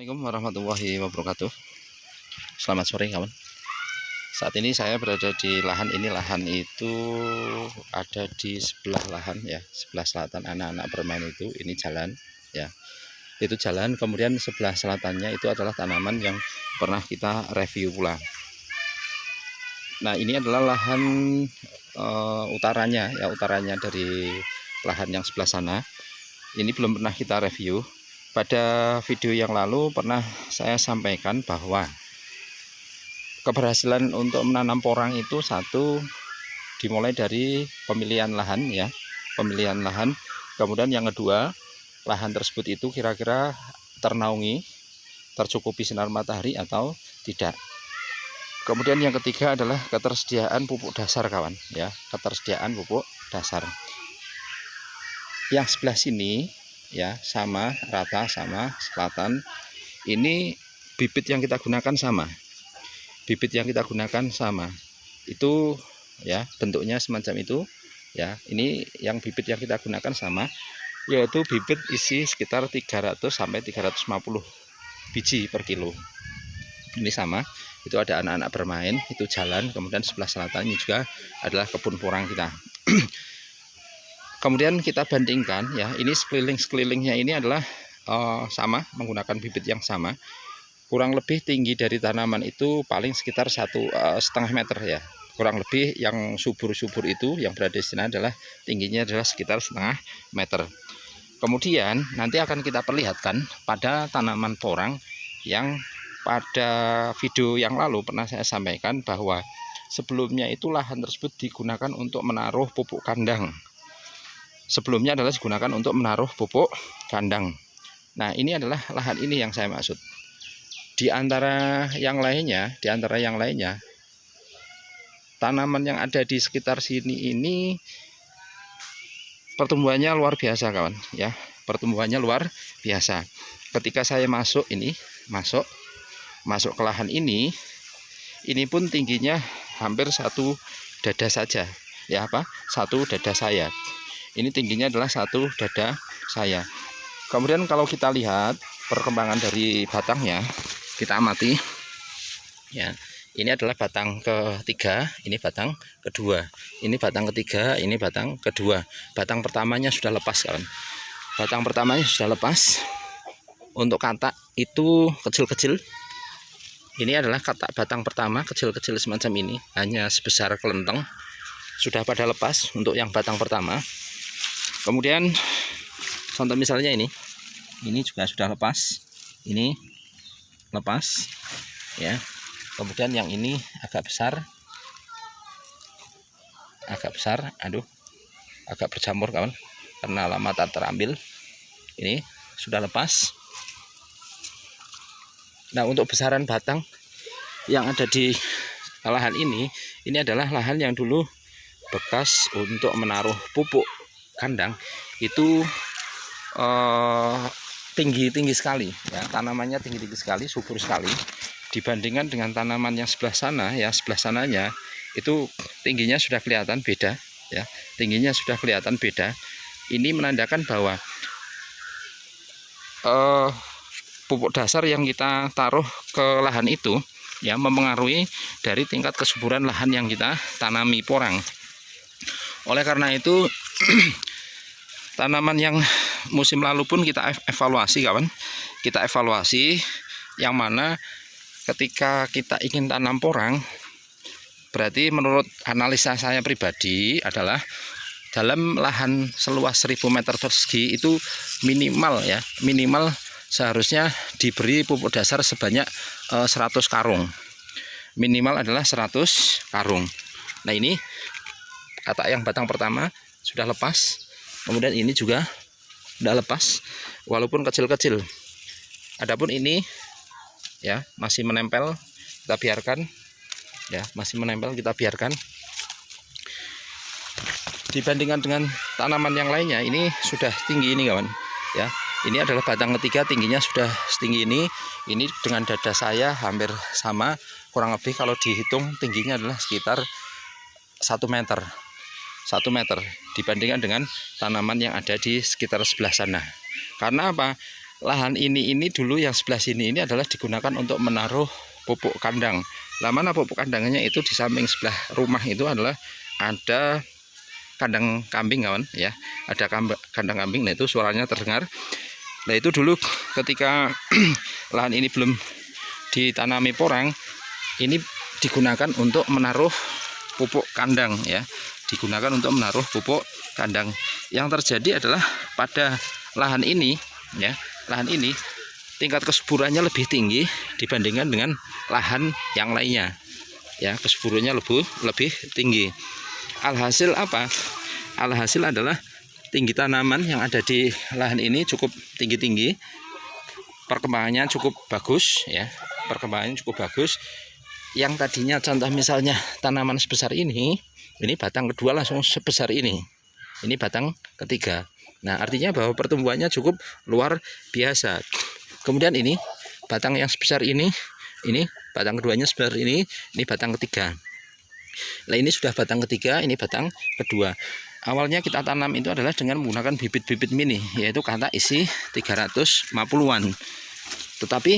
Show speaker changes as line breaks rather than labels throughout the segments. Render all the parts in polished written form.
Assalamualaikum warahmatullahi wabarakatuh. Selamat sore kawan. Saat ini saya berada di lahan ini. Lahan itu ada di sebelah lahan ya, sebelah selatan anak-anak bermain itu. Ini jalan ya. Itu jalan, kemudian sebelah selatannya itu adalah tanaman yang pernah kita review pula. Nah, ini adalah lahan utaranya ya, utaranya dari lahan yang sebelah sana. Ini belum pernah kita review. Pada video yang lalu pernah saya sampaikan bahwa keberhasilan untuk menanam porang itu satu, dimulai dari pemilihan lahan ya, pemilihan lahan. Kemudian yang kedua, lahan tersebut itu kira-kira ternaungi, tercukupi sinar matahari atau tidak. Kemudian yang ketiga adalah ketersediaan pupuk dasar kawan ya, ketersediaan pupuk dasar. Yang sebelah sini ya sama rata sama selatan. Ini bibit yang kita gunakan sama, bibit yang kita gunakan sama itu ya, bentuknya semacam itu ya. Ini yang bibit yang kita gunakan sama, yaitu bibit isi sekitar 300 sampai 350 biji per kilo. Ini sama, itu ada anak-anak bermain, itu jalan. Kemudian sebelah selatan ini juga adalah kebun porang kita. Kemudian kita bandingkan ya, ini sekelilingnya ini adalah sama, menggunakan bibit yang sama. Kurang lebih tinggi dari tanaman itu paling sekitar 1,5 meter ya. Kurang lebih yang subur-subur itu yang berada di sini adalah tingginya adalah sekitar 0,5 meter. Kemudian nanti akan kita perlihatkan pada tanaman porang yang pada video yang lalu pernah saya sampaikan bahwa sebelumnya itu lahan tersebut digunakan untuk menaruh pupuk kandang. Sebelumnya adalah digunakan untuk menaruh pupuk kandang. Nah, ini adalah lahan ini yang saya maksud. Di antara yang lainnya, tanaman yang ada di sekitar sini ini pertumbuhannya luar biasa kawan ya, pertumbuhannya luar biasa. Ketika saya masuk ke lahan ini pun tingginya hampir 1 dada saja ya, satu dada saya. Ini tingginya adalah 1 dada saya. Kemudian kalau kita lihat perkembangan dari batangnya, kita amati ya. Ini adalah batang ketiga, ini batang kedua, ini batang ketiga, ini batang kedua. Batang pertamanya sudah lepas kawan. Batang pertamanya sudah lepas. Untuk katak itu kecil-kecil. Ini adalah katak batang pertama, kecil-kecil semacam ini, hanya sebesar kelenteng. Sudah pada lepas untuk yang batang pertama. Kemudian contoh misalnya ini juga sudah lepas, ini lepas ya. Kemudian yang ini agak besar, agak bercampur kawan, karena lama tak terambil. Ini sudah lepas. Nah, untuk besaran batang yang ada di lahan ini adalah lahan yang dulu bekas untuk menaruh pupuk kandang. Itu tinggi sekali ya, tanamannya tinggi sekali, subur sekali. Dibandingkan dengan tanaman yang sebelah sana ya, sebelah sananya itu tingginya sudah kelihatan beda ya, tingginya sudah kelihatan beda. Ini menandakan bahwa pupuk dasar yang kita taruh ke lahan itu ya mempengaruhi dari tingkat kesuburan lahan yang kita tanami porang. Oleh karena itu tanaman yang musim lalu pun kita evaluasi kawan, kita evaluasi yang mana ketika kita ingin tanam porang, berarti menurut analisa saya pribadi adalah dalam lahan seluas 1000 meter persegi itu minimal ya, minimal seharusnya diberi pupuk dasar sebanyak 100 karung. Minimal adalah 100 karung. Nah, ini katak yang batang pertama sudah lepas. Kemudian ini juga sudah lepas walaupun kecil-kecil. Adapun ini ya masih menempel, kita biarkan ya, masih menempel, kita biarkan. Dibandingkan dengan tanaman yang lainnya, ini sudah tinggi ini kawan ya. Ini adalah batang ketiga, tingginya sudah setinggi ini. Ini dengan dada saya hampir sama, kurang lebih kalau dihitung tingginya adalah sekitar 1 meter. 1 meter dibandingkan dengan tanaman yang ada di sekitar sebelah sana. Karena apa? lahan ini dulu yang sebelah sini ini adalah digunakan untuk menaruh pupuk kandang. Lah mana pupuk kandangnya itu di samping sebelah rumah itu adalah ada kandang kambing kawan ya. Ada kandang kambing, nah itu suaranya terdengar. Nah itu dulu ketika lahan ini belum ditanami porang, ini digunakan untuk menaruh pupuk kandang ya. Digunakan untuk menaruh pupuk kandang. Yang terjadi adalah pada lahan ini ya, lahan ini tingkat kesuburannya lebih tinggi dibandingkan dengan lahan yang lainnya ya, kesuburannya lebih tinggi. Alhasil apa? Alhasil adalah tinggi tanaman yang ada di lahan ini cukup tinggi-tinggi, perkembangannya cukup bagus ya, perkembangannya cukup bagus. Yang tadinya contoh misalnya tanaman sebesar ini batang kedua langsung sebesar ini batang ketiga. Nah artinya bahwa pertumbuhannya cukup luar biasa. Kemudian ini batang yang sebesar ini batang keduanya sebesar ini batang ketiga. Nah ini sudah batang ketiga, ini batang kedua. Awalnya kita tanam itu adalah dengan menggunakan bibit-bibit mini, yaitu kata isi 350-an. Tetapi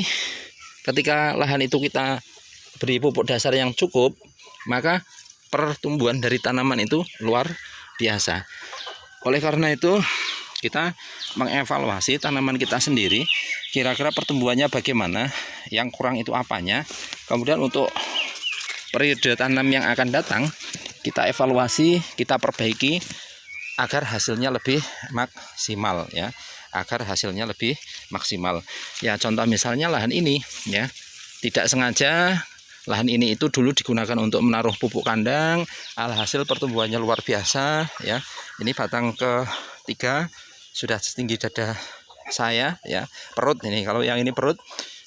ketika lahan itu kita beri pupuk dasar yang cukup, maka pertumbuhan dari tanaman itu luar biasa. Oleh karena itu kita mengevaluasi tanaman kita sendiri, kira-kira pertumbuhannya bagaimana, yang kurang itu apanya. Kemudian untuk periode tanam yang akan datang kita evaluasi, kita perbaiki agar hasilnya lebih maksimal ya, agar hasilnya lebih maksimal. Ya contoh misalnya lahan ini ya, tidak sengaja lahan ini itu dulu digunakan untuk menaruh pupuk kandang, alhasil pertumbuhannya luar biasa ya. Ini batang ketiga sudah setinggi dada saya ya, perut ini. Kalau yang ini perut,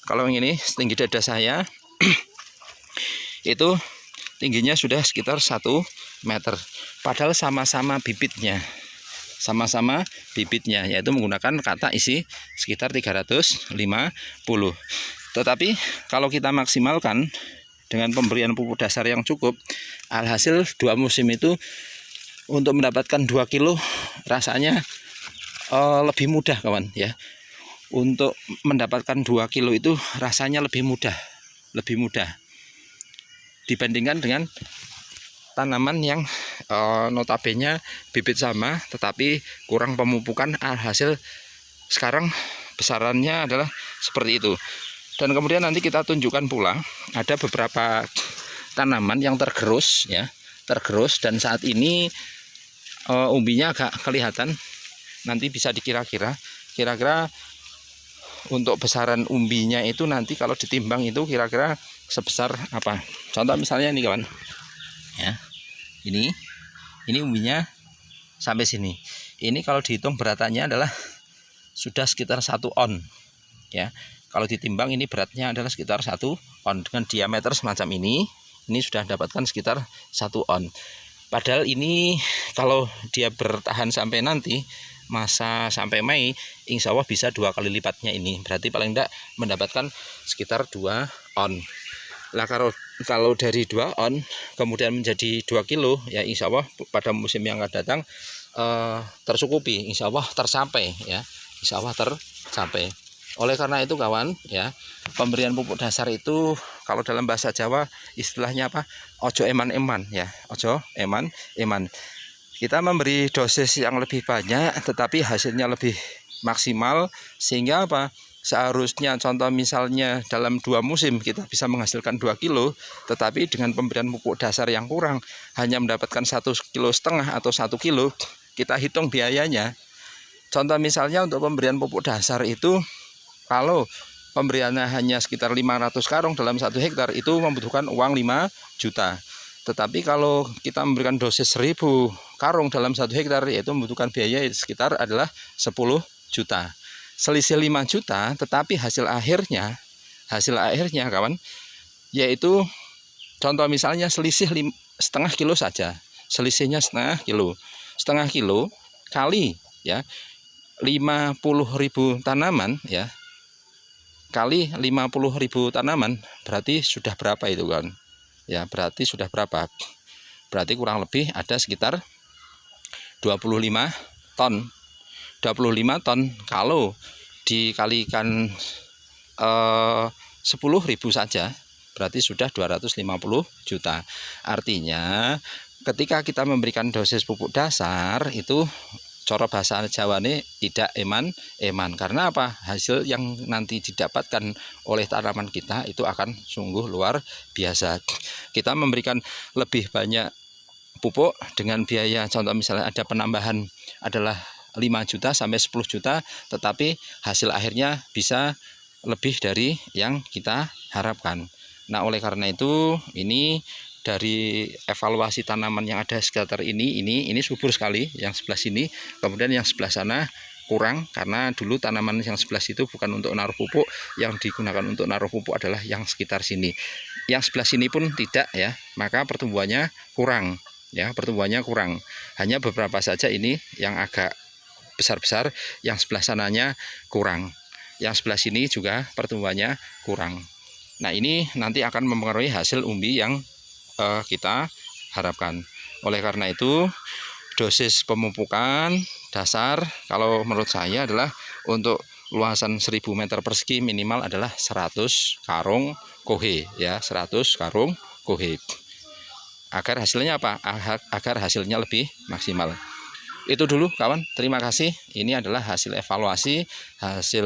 kalau yang ini setinggi dada saya. Itu tingginya sudah sekitar 1 meter. Padahal sama-sama bibitnya. Sama-sama bibitnya, yaitu menggunakan kata isi sekitar 350. Tetapi kalau kita maksimalkan dengan pemberian pupuk dasar yang cukup, alhasil 2 musim itu untuk mendapatkan 2 kilo rasanya lebih mudah kawan ya. Untuk mendapatkan 2 kilo itu rasanya lebih mudah dibandingkan dengan tanaman yang notabene bibit sama tetapi kurang pemupukan. Alhasil sekarang besarannya adalah seperti itu. Dan kemudian nanti kita tunjukkan pula ada beberapa tanaman yang tergerus ya, tergerus, dan saat ini umbinya agak kelihatan. Nanti bisa dikira-kira kira-kira untuk besaran umbinya itu nanti kalau ditimbang itu kira-kira sebesar apa. Contoh misalnya ini kawan ya, ini umbinya sampai sini. Ini kalau dihitung beratannya adalah sudah sekitar 1 on ya. Kalau ditimbang ini beratnya adalah sekitar 1 on dengan diameter semacam ini sudah dapatkan sekitar 1 on. Padahal ini kalau dia bertahan sampai nanti masa sampai Mei, insya Allah bisa 2 kali lipatnya ini. Berarti paling tidak mendapatkan sekitar 2 on. Lah kalau dari 2 on kemudian menjadi 2 kilo ya, insya Allah pada musim yang akan datang tercukupi, insya Allah tercapai ya, insya Allah tercapai. Oleh karena itu kawan ya, pemberian pupuk dasar itu kalau dalam bahasa Jawa istilahnya apa? Ojo eman-eman ya, ojo eman-eman. Kita memberi dosis yang lebih banyak tetapi hasilnya lebih maksimal, sehingga apa? Seharusnya contoh misalnya dalam 2 musim kita bisa menghasilkan 2 kilo, tetapi dengan pemberian pupuk dasar yang kurang hanya mendapatkan 1,5 kilo atau 1 kilo. Kita hitung biayanya. Contoh misalnya untuk pemberian pupuk dasar itu, kalau pemberiannya hanya sekitar 500 karung dalam 1 hektar itu membutuhkan uang 5 juta. Tetapi kalau kita memberikan dosis 1000 karung dalam 1 hektar, yaitu membutuhkan biaya sekitar adalah 10 juta. Selisih 5 juta, tetapi hasil akhirnya kawan, yaitu contoh misalnya selisih setengah kilo saja. Selisihnya setengah kilo kali ya 50.000 tanaman ya, kali 50.000 tanaman berarti sudah berapa itu kan ya, berarti sudah berapa, berarti kurang lebih ada sekitar 25 ton. 25 ton kalau dikalikan 10.000 saja berarti sudah 250 juta. Artinya ketika kita memberikan dosis pupuk dasar itu cara bahasa Jawa ini tidak eman. Karena apa? Hasil yang nanti didapatkan oleh tanaman kita itu akan sungguh luar biasa. Kita memberikan lebih banyak pupuk dengan biaya, contoh misalnya ada penambahan adalah 5 juta sampai 10 juta, tetapi hasil akhirnya bisa lebih dari yang kita harapkan. Nah, oleh karena itu ini dari evaluasi tanaman yang ada sekitar ini subur sekali yang sebelah sini, kemudian yang sebelah sana kurang karena dulu tanaman yang sebelah situ bukan untuk naruh pupuk, yang digunakan untuk naruh pupuk adalah yang sekitar sini. Yang sebelah sini pun tidak ya, maka pertumbuhannya kurang ya, hanya beberapa saja ini yang agak besar-besar, yang sebelah sananya kurang, yang sebelah sini juga pertumbuhannya kurang. Nah, ini nanti akan mempengaruhi hasil umbi yang kita harapkan. Oleh karena itu dosis pemupukan dasar kalau menurut saya adalah untuk luasan 1000 meter persegi minimal adalah 100 karung kohe ya, 100 karung kohe. Agar hasilnya apa? Agar hasilnya lebih maksimal. Itu dulu kawan, terima kasih. Ini adalah hasil evaluasi, hasil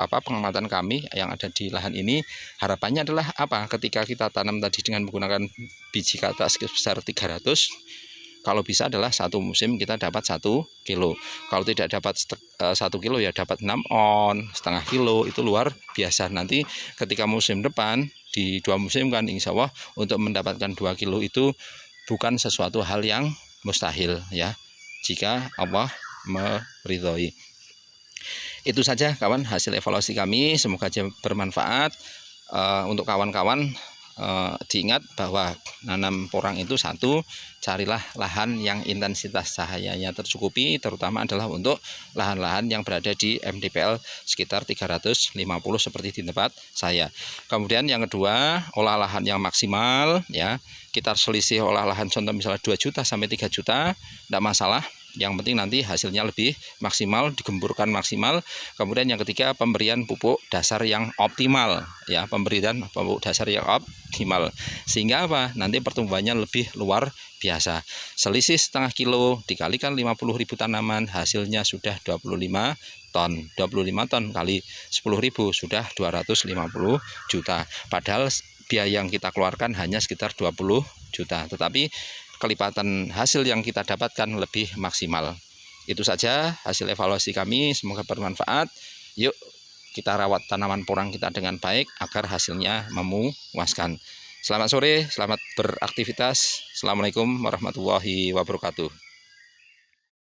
pengamatan kami yang ada di lahan ini. Harapannya adalah apa? Ketika kita tanam tadi dengan menggunakan biji kata sebesar 300, kalau bisa adalah satu musim kita dapat 1 kilo. Kalau tidak dapat 1 kilo ya dapat 6 on, setengah kilo, itu luar biasa. Nanti ketika musim depan di 2 musim kan insya Allah untuk mendapatkan 2 kilo itu bukan sesuatu hal yang mustahil ya, jika Allah meridhoi. Itu saja kawan hasil evaluasi kami, semoga bermanfaat. Untuk kawan-kawan diingat bahwa nanam porang itu satu, carilah lahan yang intensitas cahayanya tercukupi, terutama adalah untuk lahan-lahan yang berada di MDPL sekitar 350 seperti di tempat saya. Kemudian yang kedua, olah lahan yang maksimal ya. Kita selisih olah lahan contoh misalnya 2 juta sampai 3 juta, tidak masalah. Yang penting nanti hasilnya lebih maksimal, digemburkan maksimal. Kemudian yang ketiga, pemberian pupuk dasar yang optimal ya, pemberian pupuk dasar yang optimal. Sehingga apa? Nanti pertumbuhannya lebih luar biasa. Selisih setengah kilo dikalikan 50.000 tanaman, hasilnya sudah 25 ton. 25 ton kali 10.000 sudah 250 juta. Padahal biaya yang kita keluarkan hanya sekitar 20 juta, tetapi kelipatan hasil yang kita dapatkan lebih maksimal. Itu saja hasil evaluasi kami, semoga bermanfaat. Yuk kita rawat tanaman porang kita dengan baik agar hasilnya memuaskan. Selamat sore, selamat beraktivitas. Assalamualaikum warahmatullahi wabarakatuh.